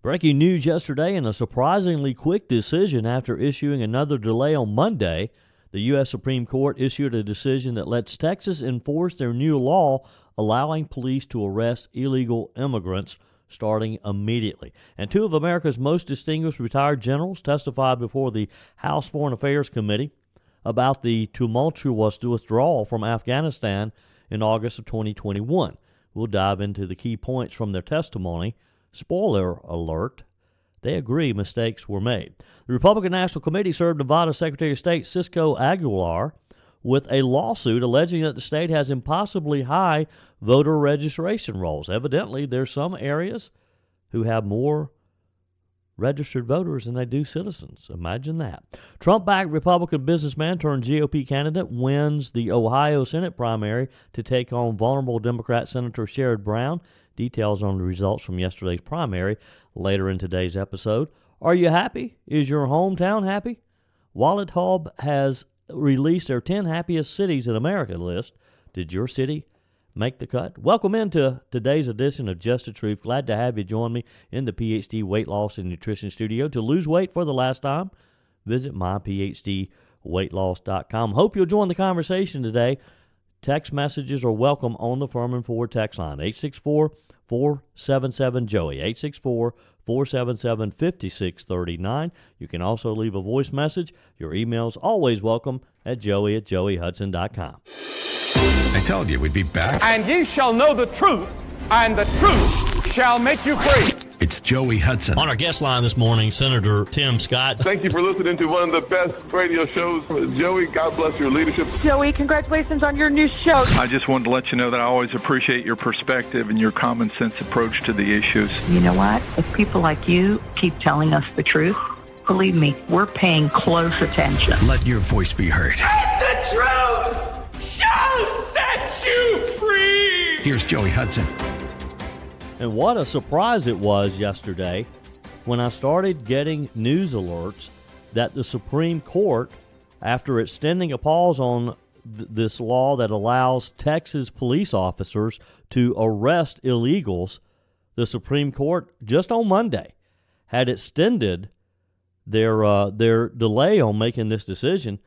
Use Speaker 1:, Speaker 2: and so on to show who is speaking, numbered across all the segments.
Speaker 1: Breaking news yesterday in a surprisingly quick decision after issuing another delay on Monday, the U.S. Supreme Court issued a decision that lets Texas enforce their new law allowing police to arrest illegal immigrants starting immediately. And two of America's most distinguished retired generals testified before the House Foreign Affairs Committee about the tumultuous withdrawal from Afghanistan in August of 2021. We'll dive into the key points from their testimony. Spoiler alert, they agree mistakes were made. The Republican National Committee served Nevada Secretary of State Cisco Aguilar with a lawsuit alleging that the state has impossibly high voter registration rolls. Evidently, there's some areas who have more registered voters than they do citizens. Imagine that. Trump-backed Republican businessman turned GOP candidate wins the Ohio Senate primary to take on vulnerable Democrat Senator Sherrod Brown. Details on the results from yesterday's primary later in today's episode. Are you happy? Is your hometown happy? Wallet Hub has released their 10 happiest cities in America list. Did your city make the cut? Welcome into today's edition of Just the Truth. Glad to have you join me in the PhD Weight Loss and Nutrition Studio. To lose weight for the last time, visit myphdweightloss.com. Hope you'll join the conversation today. Text messages are welcome on the Furman Ford text line, 864-477-JOEY, 864-477-5639. You can also leave a voice message. Your email's always welcome at joey@joeyhudson.com.
Speaker 2: I told you we'd be back.
Speaker 3: And ye shall know the truth, and the truth shall make you free.
Speaker 2: It's Joey Hudson.
Speaker 1: On our guest line this morning, Senator Tim Scott.
Speaker 4: Thank you for listening to one of the best radio shows. Joey, God bless your leadership.
Speaker 5: Joey, congratulations on your new show.
Speaker 6: I just wanted to let you know that I always appreciate your perspective and your common sense approach to the issues.
Speaker 5: You know what? If people like you keep telling us the truth, believe me, we're paying close attention.
Speaker 2: Let your voice be heard.
Speaker 7: And the truth shall set you free.
Speaker 2: Here's Joey Hudson.
Speaker 1: And what a surprise it was yesterday when I started getting news alerts that the Supreme Court, after extending a pause on this law that allows Texas police officers to arrest illegals, the Supreme Court just on Monday had extended their delay on making this decision.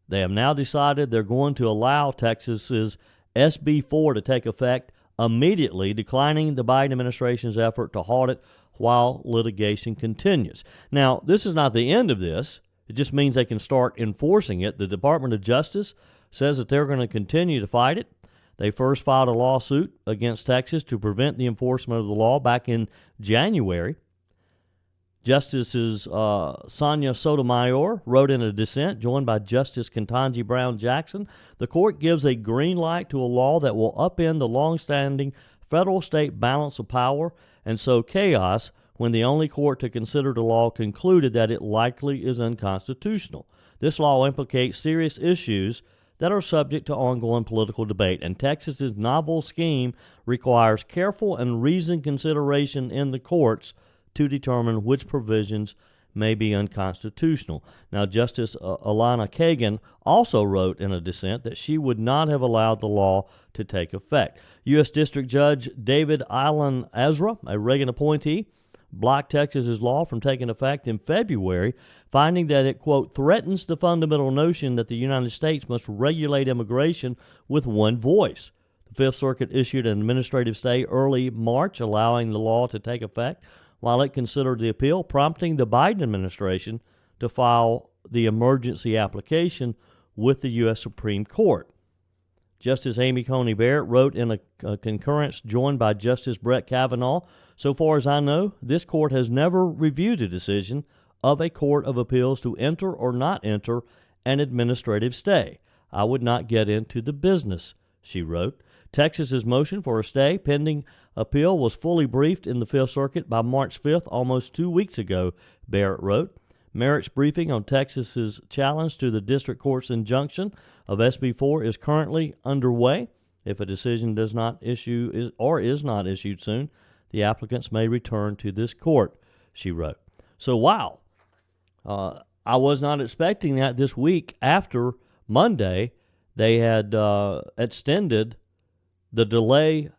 Speaker 1: They have now decided they're going to allow Texas's SB 4 to take effect immediately, declining the Biden administration's effort to halt it while litigation continues. Now, this is not the end of this. It just means they can start enforcing it. The Department of Justice says that they're going to continue to fight it. They first filed a lawsuit against Texas to prevent the enforcement of the law back in January. Justices Sonia Sotomayor wrote in a dissent, joined by Justice Ketanji Brown Jackson, the court gives a green light to a law that will upend the long-standing federal-state balance of power and sow chaos when the only court to consider the law concluded that it likely is unconstitutional. This law implicates serious issues that are subject to ongoing political debate, and Texas's novel scheme requires careful and reasoned consideration in the courts to determine which provisions may be unconstitutional. Now, Justice Alana Kagan also wrote in a dissent that she would not have allowed the law to take effect. U.S. District Judge David Allen Ezra, a Reagan appointee, blocked Texas's law from taking effect in February, finding that it, quote, threatens the fundamental notion that the United States must regulate immigration with one voice. The Fifth Circuit issued an administrative stay early March, allowing the law to take effect while it considered the appeal, prompting the Biden administration to file the emergency application with the U.S. Supreme Court. Justice Amy Coney Barrett wrote in a concurrence joined by Justice Brett Kavanaugh, so far as I know, this court has never reviewed a decision of a court of appeals to enter or not enter an administrative stay. I would not get into the business, she wrote. Texas's motion for a stay pending appeal was fully briefed in the Fifth Circuit by March 5th, almost 2 weeks ago, Barrett wrote. Merits briefing on Texas's challenge to the district court's injunction of SB 4 is currently underway. If a decision does not issue is not issued soon, the applicants may return to this court, she wrote. So, wow. I was not expecting that this week after Monday. They had extended the delay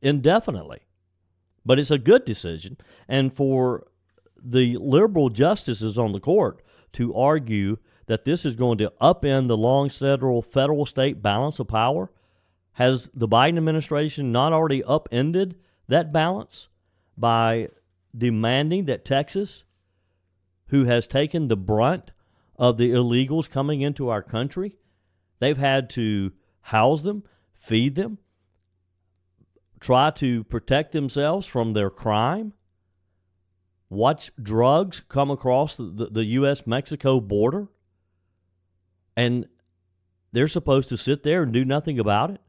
Speaker 1: indefinitely. But it's a good decision. And for the liberal justices on the court to argue that this is going to upend the long-settled federal-state balance of power, has the Biden administration not already upended that balance by demanding that Texas, who has taken the brunt of the illegals coming into our country, they've had to house them, feed them, try to protect themselves from their crime, watch drugs come across the U.S.-Mexico border, and they're supposed to sit there and do nothing about it?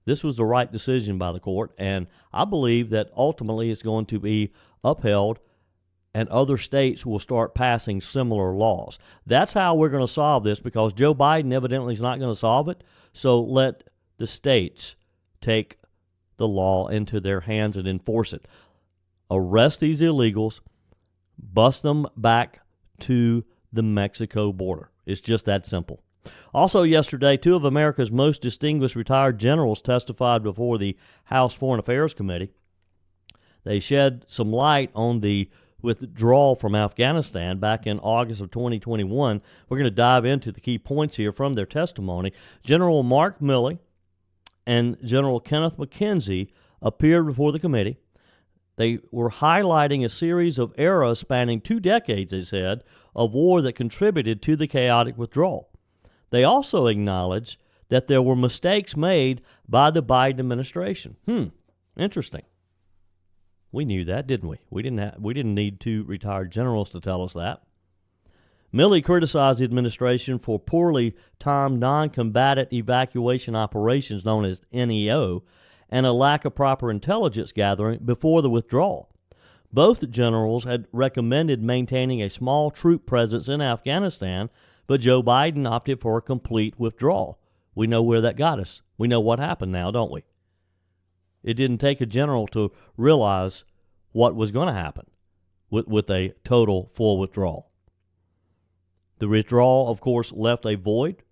Speaker 1: This was the right decision by the court, and I believe that ultimately it's going to be upheld and other states will start passing similar laws. That's how we're going to solve this, because Joe Biden evidently is not going to solve it. So let the states take the law into their hands and enforce it. Arrest these illegals, bust them back to the Mexico border. It's just that simple. Also yesterday, two of America's most distinguished retired generals testified before the House Foreign Affairs Committee. They shed some light on the withdrawal from Afghanistan back in August of 2021. We're going to dive into the key points here from their testimony. General Mark Milley and General Kenneth McKenzie appeared before the committee. They were highlighting a series of eras spanning 2 decades, they said, of war that contributed to the chaotic withdrawal. They also acknowledged that there were mistakes made by the Biden administration. Interesting. We knew that, didn't we? We didn't need 2 retired generals to tell us that. Milley criticized the administration for poorly timed non-combatant evacuation operations known as NEO and a lack of proper intelligence gathering before the withdrawal. Both generals had recommended maintaining a small troop presence in Afghanistan, but Joe Biden opted for a complete withdrawal. We know where that got us. We know what happened now, don't we? It didn't take a general to realize what was going to happen with a total full withdrawal. The withdrawal, of course, left a void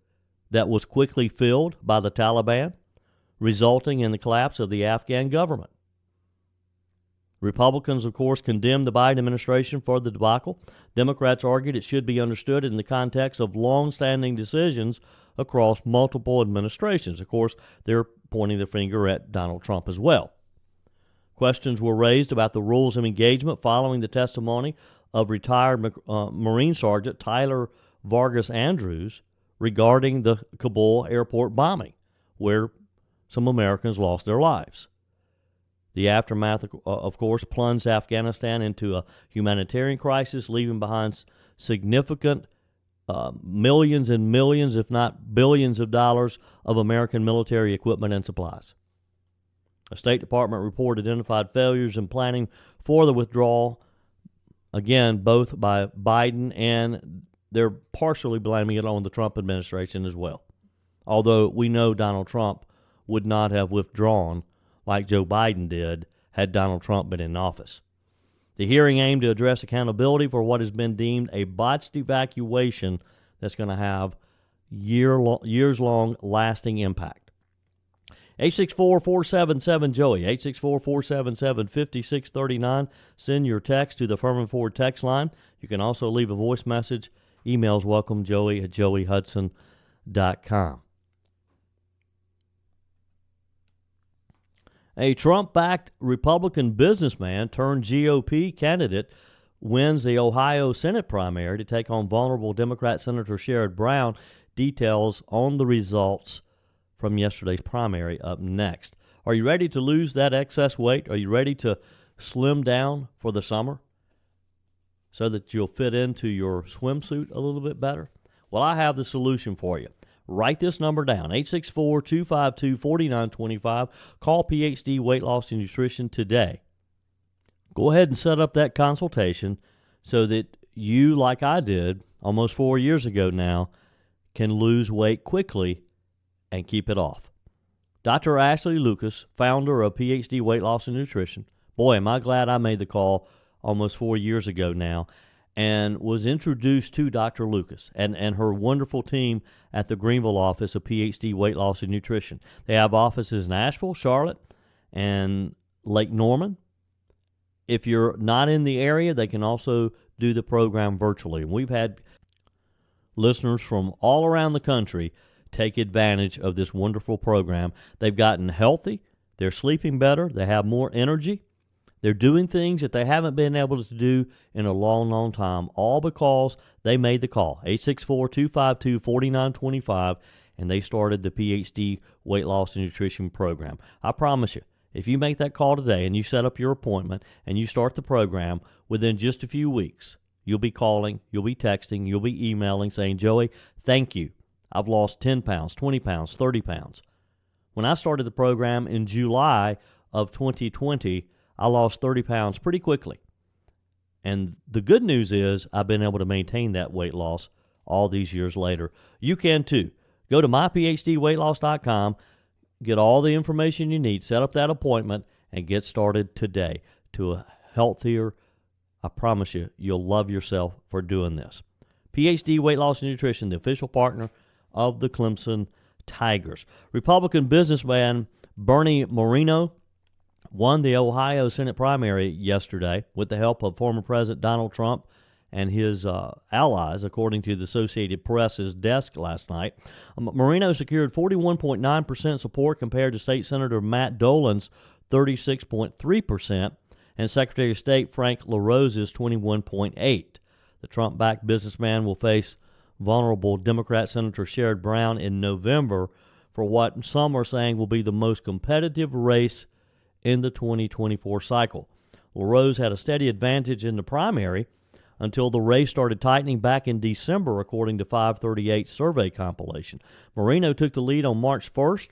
Speaker 1: that was quickly filled by the Taliban, resulting in the collapse of the Afghan government. Republicans, of course, condemned the Biden administration for the debacle. Democrats argued it should be understood in the context of long-standing decisions across multiple administrations. Of course, they're pointing the finger at Donald Trump as well. Questions were raised about the rules of engagement following the testimony of retired Marine Sergeant Tyler Vargas Andrews regarding the Kabul airport bombing, where some Americans lost their lives. The aftermath, of course, plunged Afghanistan into a humanitarian crisis, leaving behind significant millions and millions, if not billions of dollars of American military equipment and supplies. A State Department report identified failures in planning for the withdrawal, again, both by Biden and they're partially blaming it on the Trump administration as well. Although we know Donald Trump would not have withdrawn like Joe Biden did had Donald Trump been in office. The hearing aimed to address accountability for what has been deemed a botched evacuation that's going to have years-long lasting impact. 864-477-JOEY, 864-477-5639. Send your text to the Furman Ford text line. You can also leave a voice message. Emails welcome, joey@joeyhudson.com. A Trump-backed Republican businessman turned GOP candidate wins the Ohio Senate primary to take on vulnerable Democrat Senator Sherrod Brown. Details on the results from yesterday's primary up next. Are you ready to lose that excess weight? Are you ready to slim down for the summer so that you'll fit into your swimsuit a little bit better? Well, I have the solution for you. Write this number down, 864-252-4925. Call PhD Weight Loss and Nutrition today. Go ahead and set up that consultation so that you, like I did almost 4 years ago now, can lose weight quickly and keep it off. Dr. Ashley Lucas, founder of PhD Weight Loss and Nutrition. Boy, am I glad I made the call almost 4 years ago now, and was introduced to Dr. Lucas and her wonderful team at the Greenville office of PhD Weight Loss and Nutrition. They have offices in Nashville, Charlotte, and Lake Norman. If you're not in the area, they can also do the program virtually. And we've had listeners from all around the country take advantage of this wonderful program. They've gotten healthy, they're sleeping better, they have more energy, they're doing things that they haven't been able to do in a long, long time, all because they made the call, 864-252-4925, and they started the PhD Weight Loss and Nutrition Program. I promise you, if you make that call today and you set up your appointment and you start the program, within just a few weeks, you'll be calling, you'll be texting, you'll be emailing saying, Joey, thank you. I've lost 10 pounds, 20 pounds, 30 pounds. When I started the program in July of 2020, I lost 30 pounds pretty quickly. And the good news is I've been able to maintain that weight loss all these years later. You can too. Go to myphdweightloss.com, get all the information you need, set up that appointment, and get started today to a healthier, I promise you, you'll love yourself for doing this. PhD Weight Loss and Nutrition, the official partner of the Clemson Tigers. Republican businessman Bernie Moreno won the Ohio Senate primary yesterday with the help of former President Donald Trump and his allies, according to the Associated Press's desk last night. Moreno secured 41.9% support compared to State Senator Matt Dolan's 36.3%, and Secretary of State Frank LaRose's 21.8%. The Trump-backed businessman will face vulnerable Democrat Senator Sherrod Brown in November for what some are saying will be the most competitive race in the 2024 cycle. LaRose had a steady advantage in the primary until the race started tightening back in December, according to 538 survey compilation. Moreno took the lead on March 1st.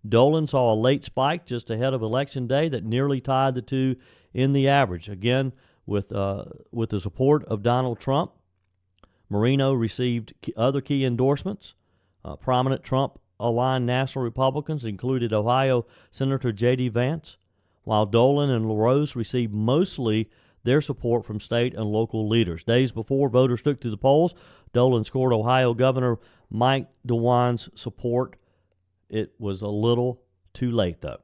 Speaker 1: Dolan saw a late spike just ahead of Election Day that nearly tied the two in the average. Again, with the support of Donald Trump, Moreno received other key endorsements. Prominent Trump-aligned national Republicans included Ohio Senator J.D. Vance, while Dolan and LaRose received mostly their support from state and local leaders. Days before voters took to the polls, Dolan scored Ohio Governor Mike DeWine's support. It was a little too late, though.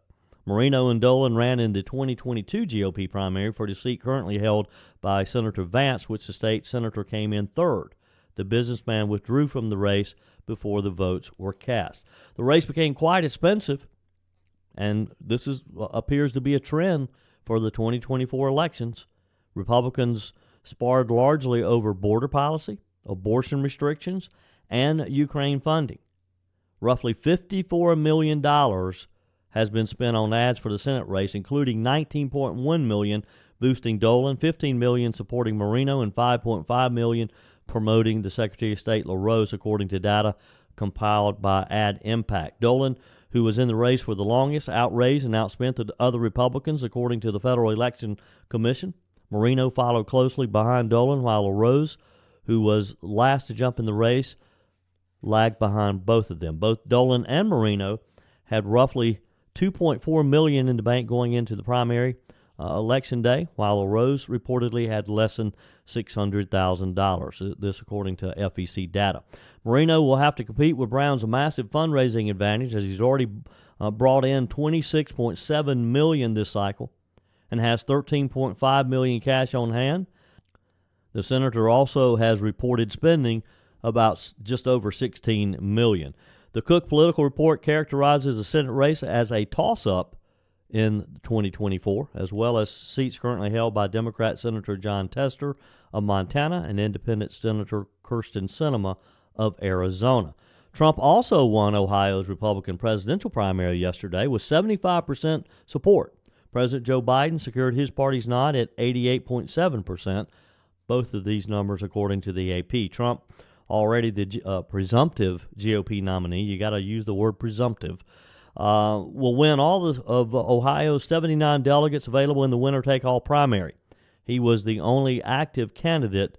Speaker 1: Moreno and Dolan ran in the 2022 GOP primary for the seat currently held by Senator Vance, which the state senator came in third. The businessman withdrew from the race before the votes were cast. The race became quite expensive, and this appears to be a trend for the 2024 elections. Republicans sparred largely over border policy, abortion restrictions, and Ukraine funding. Roughly $54 million has been spent on ads for the Senate race, including $19.1 million boosting Dolan, $15 million supporting Moreno, and $5.5 million promoting the Secretary of State LaRose, according to data compiled by Ad Impact. Dolan, who was in the race for the longest, outraised and outspent the other Republicans, according to the Federal Election Commission. Moreno followed closely behind Dolan, while LaRose, who was last to jump in the race, lagged behind both of them. Both Dolan and Moreno had roughly $2.4 million in the bank going into the primary election day, while LaRose reportedly had less than $600,000. This according to FEC data. Moreno will have to compete with Brown's massive fundraising advantage, as he's already brought in $26.7 million this cycle and has $13.5 million cash on hand. The senator also has reported spending about just over $16 million. The Cook Political Report characterizes the Senate race as a toss-up in 2024, as well as seats currently held by Democrat Senator John Tester of Montana and Independent Senator Kyrsten Sinema of Arizona. Trump also won Ohio's Republican presidential primary yesterday with 75% support. President Joe Biden secured his party's nod at 88.7%, both of these numbers according to the AP. Trump, already the presumptive GOP nominee, you got to use the word presumptive, will win all of Ohio's 79 delegates available in the winner-take-all primary. He was the only active candidate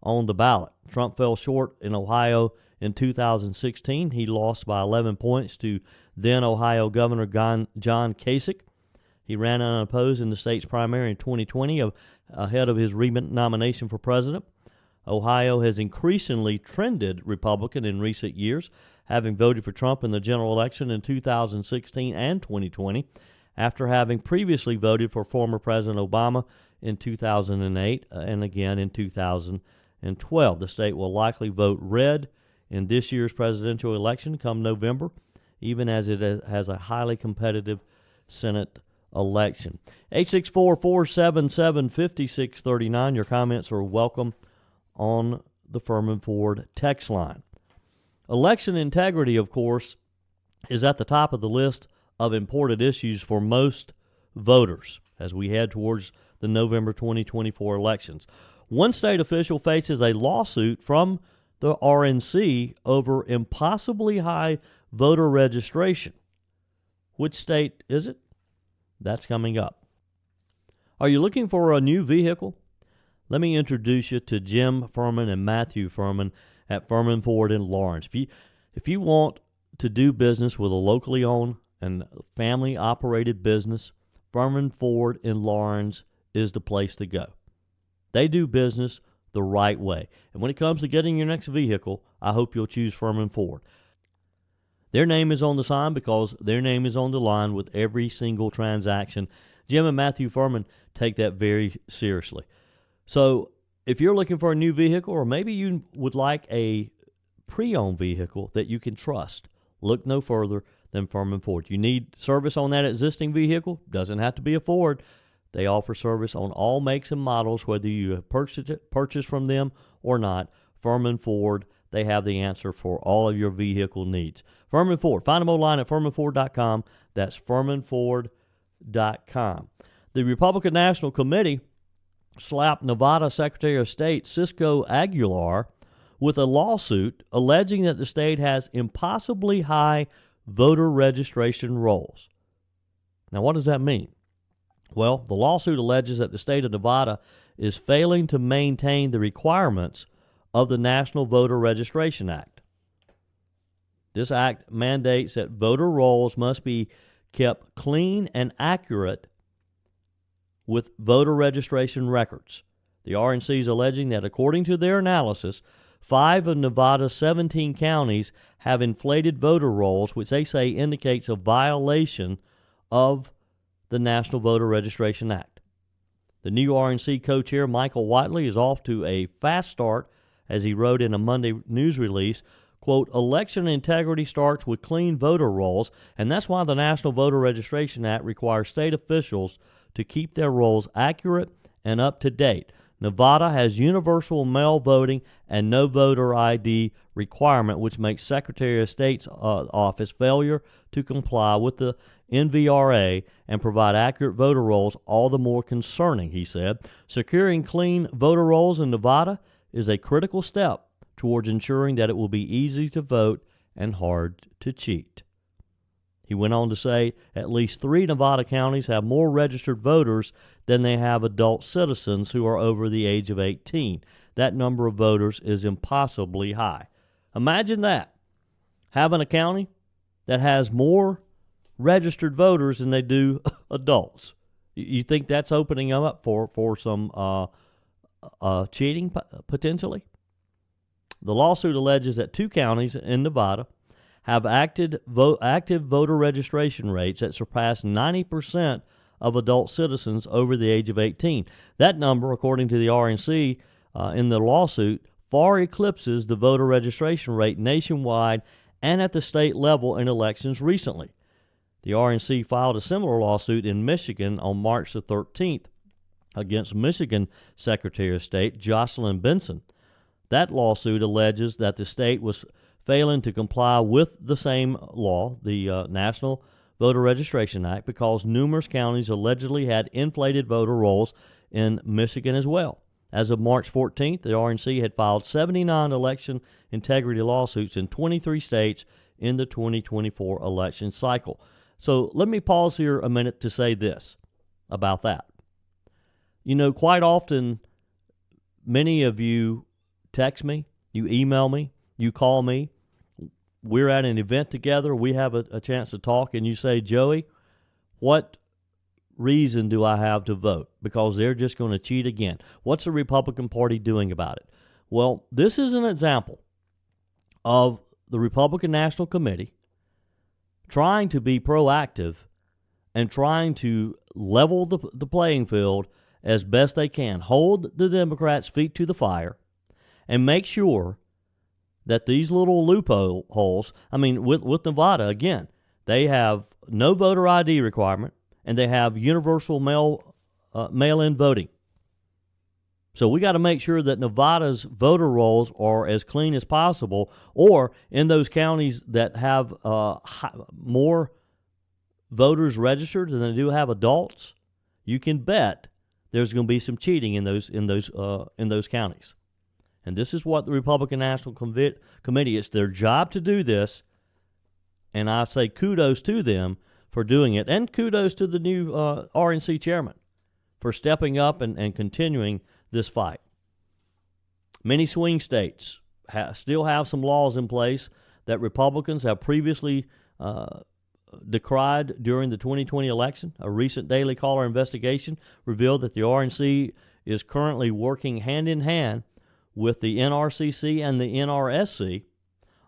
Speaker 1: on the ballot. Trump fell short in Ohio in 2016. He lost by 11 points to then Ohio Governor John Kasich. He ran unopposed in the state's primary in 2020 ahead of his nomination for president. Ohio has increasingly trended Republican in recent years, having voted for Trump in the general election in 2016 and 2020. after having previously voted for former President Obama in 2008 and again in 2012. The state will likely vote red in this year's presidential election come November, even as it has a highly competitive Senate election. 864-477-5639. Your comments are welcome on the Furman Ford text line. Election integrity, of course, is at the top of the list of important issues for most voters as we head towards the November 2024 elections. One state official faces a lawsuit from the RNC over impossibly high voter registration. Which state is it? That's coming up. Are you looking for a new vehicle? Let me introduce you to Jim Furman and Matthew Furman at Furman Ford in Lawrence. If you want to do business with a locally owned and family-operated business, Furman Ford in Lawrence is the place to go. They do business the right way. And when it comes to getting your next vehicle, I hope you'll choose Furman Ford. Their name is on the sign because their name is on the line with every single transaction. Jim and Matthew Furman take that very seriously. So if you're looking for a new vehicle, or maybe you would like a pre-owned vehicle that you can trust, look no further than Furman Ford. You need service on that existing vehicle? Doesn't have to be a Ford. They offer service on all makes and models, whether you have purchased from them or not. Furman Ford, they have the answer for all of your vehicle needs. Furman Ford. Find them online at FurmanFord.com. That's FurmanFord.com. The Republican National Committee slapped Nevada Secretary of State Cisco Aguilar with a lawsuit alleging that the state has impossibly high voter registration rolls. Now, what does that mean? Well, the lawsuit alleges that the state of Nevada is failing to maintain the requirements of the National Voter Registration Act. This act mandates that voter rolls must be kept clean and accurate with voter registration records. The RNC is alleging that according to their analysis, 5 of Nevada's 17 counties have inflated voter rolls, which they say indicates a violation of the National Voter Registration Act. The new RNC co-chair, Michael Whiteley, is off to a fast start, as he wrote in a Monday news release, quote, election integrity starts with clean voter rolls, and that's why the National Voter Registration Act requires state officials to keep their rolls accurate and up to date. Nevada has universal mail voting and no voter ID requirement, which makes Secretary of State's office failure to comply with the NVRA and provide accurate voter rolls all the more concerning, he said. Securing clean voter rolls in Nevada is a critical step towards ensuring that it will be easy to vote and hard to cheat. He went on to say at least 3 Nevada counties have more registered voters than they have adult citizens who are over the age of 18. That number of voters is impossibly high. Imagine that, having a county that has more registered voters than they do adults. You think that's opening them up for some cheating potentially? The lawsuit alleges that 2 counties in Nevada have active voter registration rates that surpass 90% of adult citizens over the age of 18. That number, according to the RNC in the lawsuit, far eclipses the voter registration rate nationwide and at the state level in elections recently. The RNC filed a similar lawsuit in Michigan on March the 13th against Michigan Secretary of State Jocelyn Benson. That lawsuit alleges that the state was failing to comply with the same law, the National Voter Registration Act, because numerous counties allegedly had inflated voter rolls in Michigan as well. As of March 14th, the RNC had filed 79 election integrity lawsuits in 23 states in the 2024 election cycle. So let me pause here a minute to say this about that. You know, quite often, many of you text me, you email me, you call me, we're at an event together, we have a chance to talk, and you say, Joey, what reason do I have to vote? Because they're just going to cheat again. What's the Republican Party doing about it? Well, this is an example of the Republican National Committee trying to be proactive and trying to level the playing field as best they can. Hold the Democrats' feet to the fire and make sure that these little loopholes, with Nevada, again, they have no voter ID requirement and they have universal mail-in voting. So we got to make sure that Nevada's voter rolls are as clean as possible, or in those counties that have more voters registered than they do have adults, you can bet there's going to be some cheating in those counties. And this is what the Republican National Committee, it's their job to do this, and I say kudos to them for doing it, and kudos to the new RNC chairman for stepping up and continuing this fight. Many swing states still have some laws in place that Republicans have previously decried during the 2020 election. A recent Daily Caller investigation revealed that the RNC is currently working hand in hand with the NRCC and the NRSC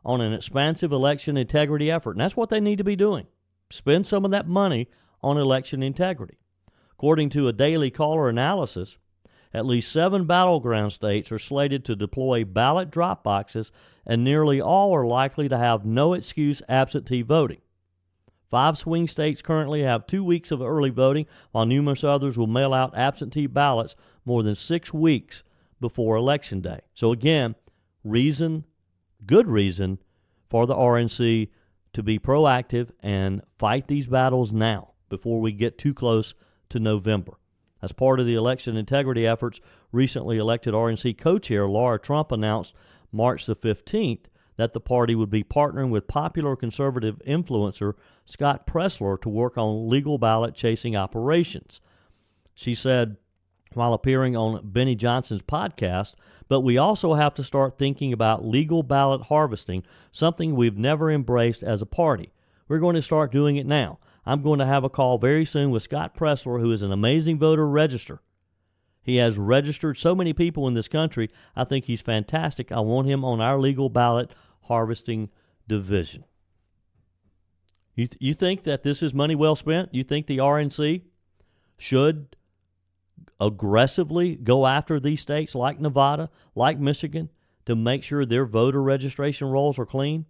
Speaker 1: on an expansive election integrity effort. And that's what they need to be doing. Spend some of that money on election integrity. According to a Daily Caller analysis, at least 7 battleground states are slated to deploy ballot drop boxes, and nearly all are likely to have no excuse absentee voting. 5 swing states currently have 2 weeks of early voting, while numerous others will mail out absentee ballots more than 6 weeks before Election Day. So again, good reason for the RNC to be proactive and fight these battles now before we get too close to November. As part of the election integrity efforts, recently elected RNC co-chair Laura Trump announced March the 15th that the party would be partnering with popular conservative influencer Scott Presler to work on legal ballot chasing operations. She said, while appearing on Benny Johnson's podcast, but we also have to start thinking about legal ballot harvesting, something we've never embraced as a party. We're going to start doing it now. I'm going to have a call very soon with Scott Presler, who is an amazing voter register. He has registered so many people in this country. I think he's fantastic. I want him on our legal ballot harvesting division. You think that this is money well spent? You think the RNC should aggressively go after these states like Nevada, like Michigan, to make sure their voter registration rolls are clean?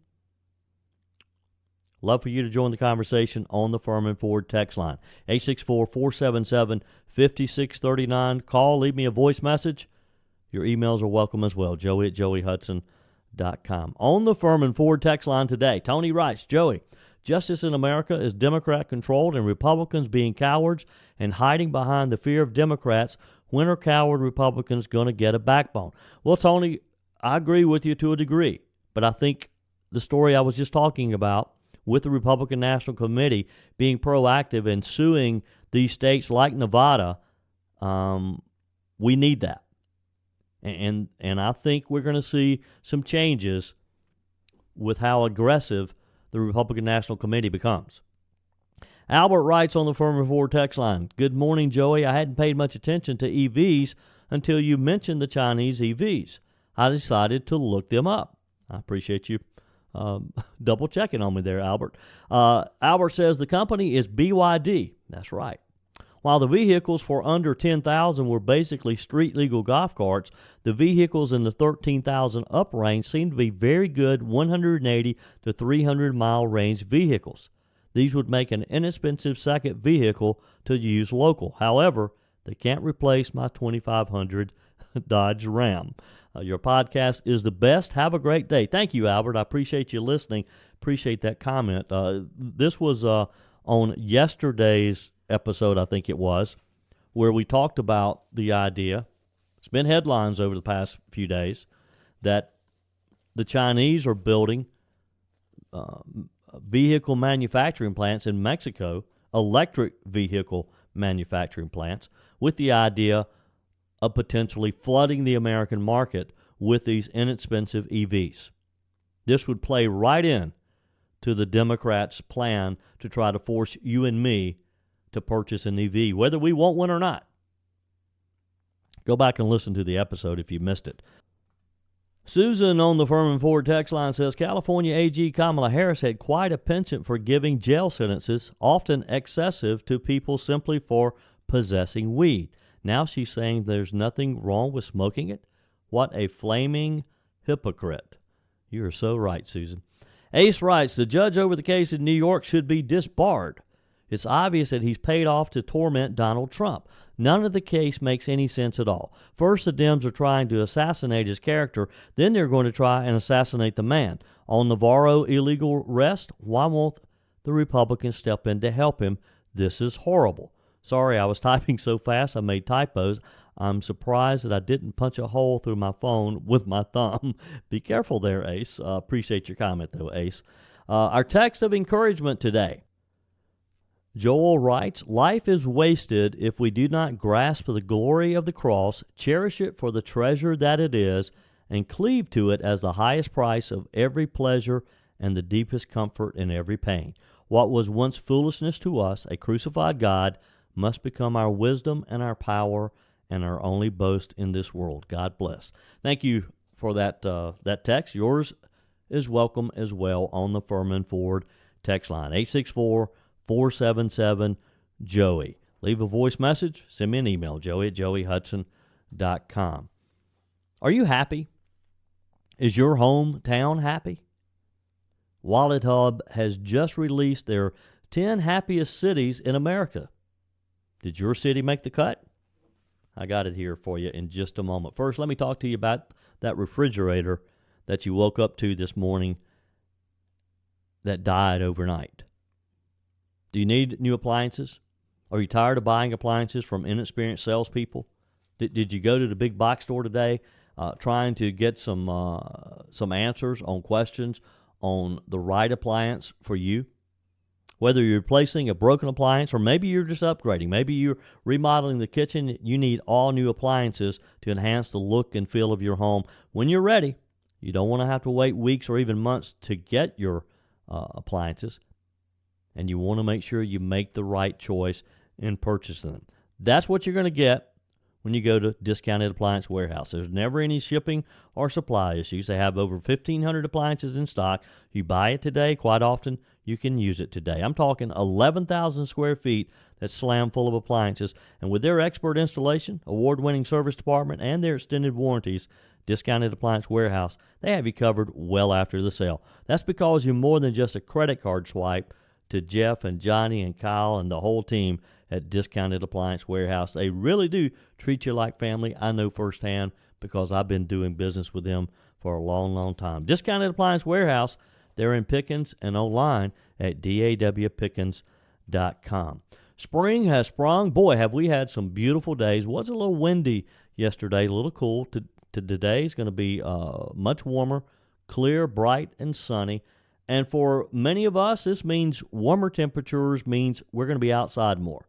Speaker 1: Love for you to join the conversation on the Furman Ford text line. 864-477-5639. Call, leave me a voice message. Your emails are welcome as well. Joey@joeyhudson.com. On the Furman Ford text line today, Tony writes, Joey, justice in America is Democrat-controlled, and Republicans being cowards and hiding behind the fear of Democrats. When are coward Republicans going to get a backbone? Well, Tony, I agree with you to a degree, but I think the story I was just talking about with the Republican National Committee being proactive and suing these states like Nevada, we need that. And I think we're going to see some changes with how aggressive the Republican National Committee becomes. Albert writes on the Furman Ford text line, good morning, Joey. I hadn't paid much attention to EVs until you mentioned the Chinese EVs. I decided to look them up. I appreciate you double checking on me there, Albert. Albert says the company is BYD. That's right. While the vehicles for under $10,000 were basically street legal golf carts, the vehicles in the $13,000 up range seem to be very good 180 to 300 mile range vehicles. These would make an inexpensive second vehicle to use local. However, they can't replace my 2500 Dodge Ram. Your podcast is the best. Have a great day. Thank you, Albert. I appreciate you listening. Appreciate that comment. This was on yesterday's episode, I think it was, where we talked about the idea. It's been headlines over the past few days that the Chinese are building vehicle manufacturing plants in Mexico, electric vehicle manufacturing plants, with the idea of potentially flooding the American market with these inexpensive EVs. This would play right in to the Democrats' plan to try to force you and me to purchase an EV, whether we want one or not. Go back and listen to the episode if you missed it. Susan on the Furman Ford text line says California AG Kamala Harris had quite a penchant for giving jail sentences, often excessive, to people simply for possessing weed. Now she's saying there's nothing wrong with smoking it. What a flaming hypocrite. You are so right, Susan. Ace writes, the judge over the case in New York should be disbarred. It's obvious that he's paid off to torment Donald Trump. None of the case makes any sense at all. First, the Dems are trying to assassinate his character. Then they're going to try and assassinate the man. On Navarro illegal arrest, why won't the Republicans step in to help him? This is horrible. Sorry, I was typing so fast I made typos. I'm surprised that I didn't punch a hole through my phone with my thumb. Be careful there, Ace. Appreciate your comment, though, Ace. Our text of encouragement today. Joel writes, life is wasted if we do not grasp the glory of the cross, cherish it for the treasure that it is, and cleave to it as the highest price of every pleasure and the deepest comfort in every pain. What was once foolishness to us, a crucified God, must become our wisdom and our power and our only boast in this world. God bless. Thank you for that text. Yours is welcome as well on the Furman Ford text line, 864-477-JOEY. Leave a voice message. Send me an email, joey@joeyhudson.com. Are you happy? Is your hometown happy? Wallet Hub has just released their 10 happiest cities in America. Did your city make the cut? I got it here for you in just a moment. First, let me talk to you about that refrigerator that you woke up to this morning that died overnight. Do you need new appliances? Are you tired of buying appliances from inexperienced salespeople? Did you go to the big box store today trying to get some answers on questions on the right appliance for you? Whether you're replacing a broken appliance or maybe you're just upgrading, maybe you're remodeling the kitchen, you need all new appliances to enhance the look and feel of your home. When you're ready, you don't want to have to wait weeks or even months to get your appliances, and you want to make sure you make the right choice in purchasing them. That's what you're going to get when you go to Discounted Appliance Warehouse. There's never any shipping or supply issues. They have over 1,500 appliances in stock. You buy it today, quite often you can use it today. I'm talking 11,000 square feet that's slammed full of appliances. And with their expert installation, award-winning service department, and their extended warranties, Discounted Appliance Warehouse, they have you covered well after the sale. That's because you're more than just a credit card swipe to Jeff and Johnny and Kyle and the whole team at Discounted Appliance Warehouse. They really do treat you like family. I know firsthand because I've been doing business with them for a long, long time. Discounted Appliance Warehouse, they're in Pickens and online at dawpickens.com. Spring has sprung. Boy, have we had some beautiful days. Was a little windy yesterday, a little cool. Today is going to be much warmer, clear, bright, and sunny. And for many of us, this means warmer temperatures means we're going to be outside more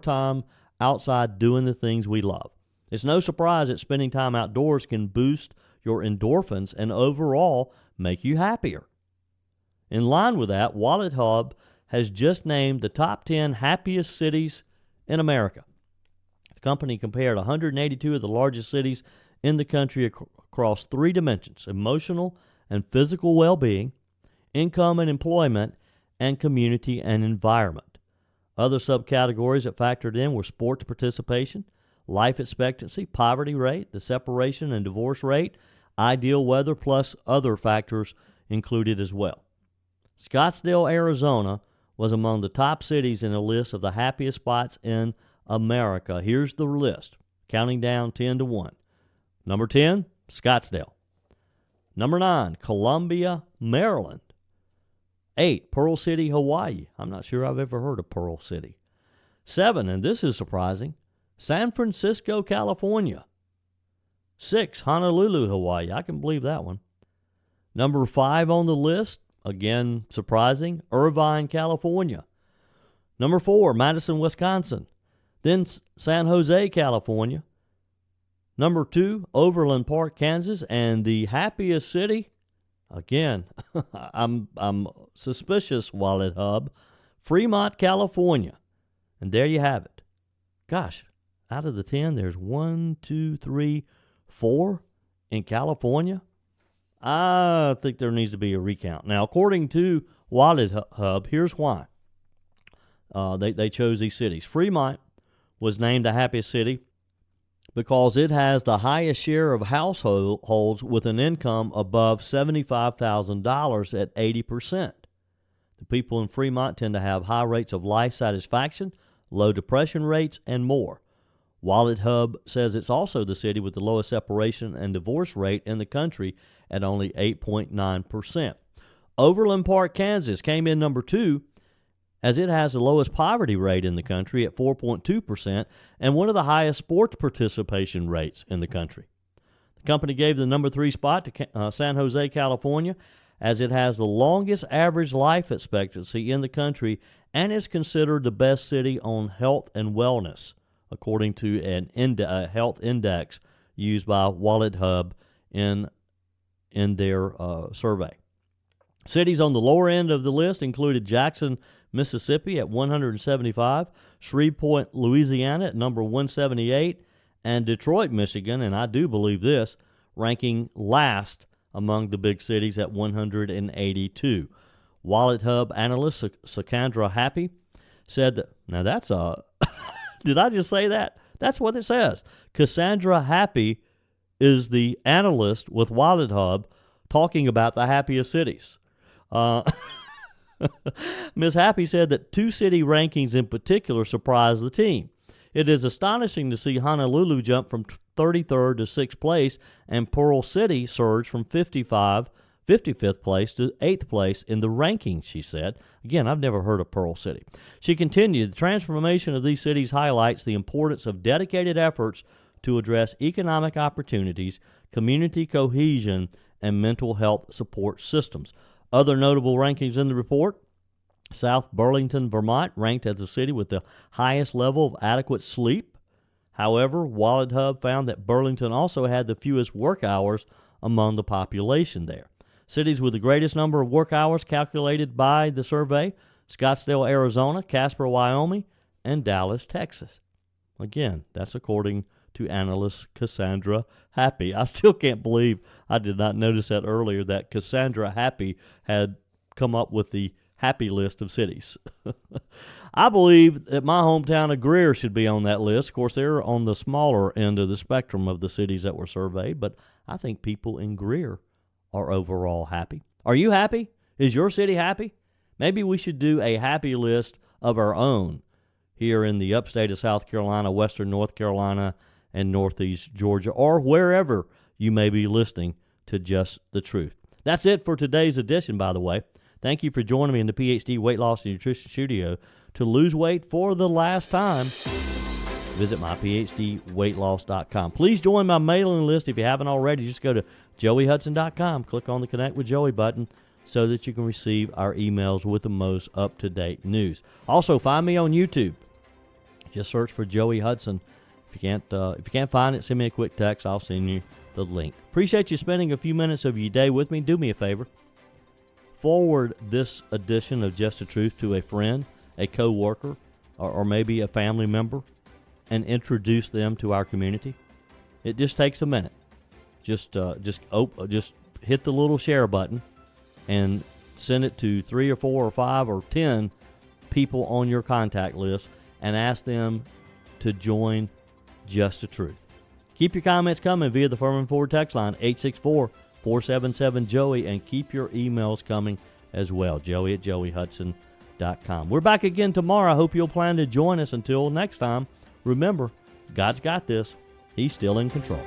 Speaker 1: time outside doing the things we love. It's no surprise that spending time outdoors can boost your endorphins and overall make you happier. In line with that, Wallet Hub has just named the top 10 happiest cities in America. The company compared 182 of the largest cities in the country across three dimensions: emotional and physical well-being, income and employment, and community and environment. Other subcategories that factored in were sports participation, life expectancy, poverty rate, the separation and divorce rate, ideal weather, plus other factors included as well. Scottsdale, Arizona was among the top cities in a list of the happiest spots in America. Here's the list, counting down 10 to 1. Number 10, Scottsdale. Number 9, Columbia, Maryland. 8, Pearl City, Hawaii. I'm not sure I've ever heard of Pearl City. 7, and this is surprising, San Francisco, California. 6, Honolulu, Hawaii. I can believe that one. Number 5 on the list, again surprising, Irvine, California. Number 4, Madison, Wisconsin. Then San Jose, California. Number 2, Overland Park, Kansas. And the happiest city, again, I'm suspicious, Wallet Hub, Fremont, California. And there you have it. Gosh, out of the 10, there's 1, 2, 3, 4 in California, I think there needs to be a recount. Now, according to Wallet Hub, here's why they chose these cities. Fremont was named the happiest city because it has the highest share of households with an income above $75,000 at 80%. The people in Fremont tend to have high rates of life satisfaction, low depression rates, and more. Wallet Hub says it's also the city with the lowest separation and divorce rate in the country at only 8.9%. Overland Park, Kansas came in number 2 as it has the lowest poverty rate in the country at 4.2% and one of the highest sports participation rates in the country. The company gave the number 3 spot to San Jose, California, as it has the longest average life expectancy in the country and is considered the best city on health and wellness, according to a health index used by Wallet Hub in their survey. Cities on the lower end of the list included Jackson, Mississippi at 175, Shreveport, Louisiana at number 178, and Detroit, Michigan, and I do believe this, ranking last among the big cities at 182. Wallet Hub analyst Sakandra Happy said that, now that's did I just say that? That's what it says. Cassandra Happy is the analyst with Wallet Hub talking about the happiest cities. Ms. Happy said that 2 city rankings in particular surprised the team. It is astonishing to see Honolulu jump from 33rd to 6th place and Pearl City surge from 55 55th place to 8th place in the rankings, she said. Again, I've never heard of Pearl City. She continued, the transformation of these cities highlights the importance of dedicated efforts to address economic opportunities, community cohesion, and mental health support systems. Other notable rankings in the report: South Burlington, Vermont, ranked as the city with the highest level of adequate sleep. However, Wallet Hub found that Burlington also had the fewest work hours among the population there. Cities with the greatest number of work hours calculated by the survey: Scottsdale, Arizona, Casper, Wyoming, and Dallas, Texas. Again, that's according to analyst Cassandra Happy. I still can't believe I did not notice that earlier, that Cassandra Happy had come up with the happy list of cities. I believe that my hometown of Greer should be on that list. Of course, they're on the smaller end of the spectrum of the cities that were surveyed, but I think people in Greer are overall happy. Are you happy? Is your city happy? Maybe we should do a happy list of our own here in the upstate of South Carolina, western North Carolina, and northeast Georgia, or wherever you may be listening to Just the Truth. That's it for today's edition, by the way. Thank you for joining me in the PhD Weight Loss and Nutrition Studio. To lose weight for the last time, visit myphdweightloss.com. Please join my mailing list if you haven't already. Just go to joeyhudson.com, click on the Connect with Joey button so that you can receive our emails with the most up-to-date news. Also, find me on YouTube. Just search for Joey Hudson. If you can't find it, send me a quick text. I'll send you the link. Appreciate you spending a few minutes of your day with me. Do me a favor. Forward this edition of Just the Truth to a friend, a co-worker, or maybe a family member, and introduce them to our community. It just takes a minute. Just hit the little share button and send it to 3 or 4 or 5 or 10 people on your contact list and ask them to join Just the Truth. Keep your comments coming via the Furman Ford text line, 864-477-JOEY, and keep your emails coming as well, joey@joeyhudson.com. We're back again tomorrow. I hope you'll plan to join us. Until next time, remember, God's got this. He's still in control.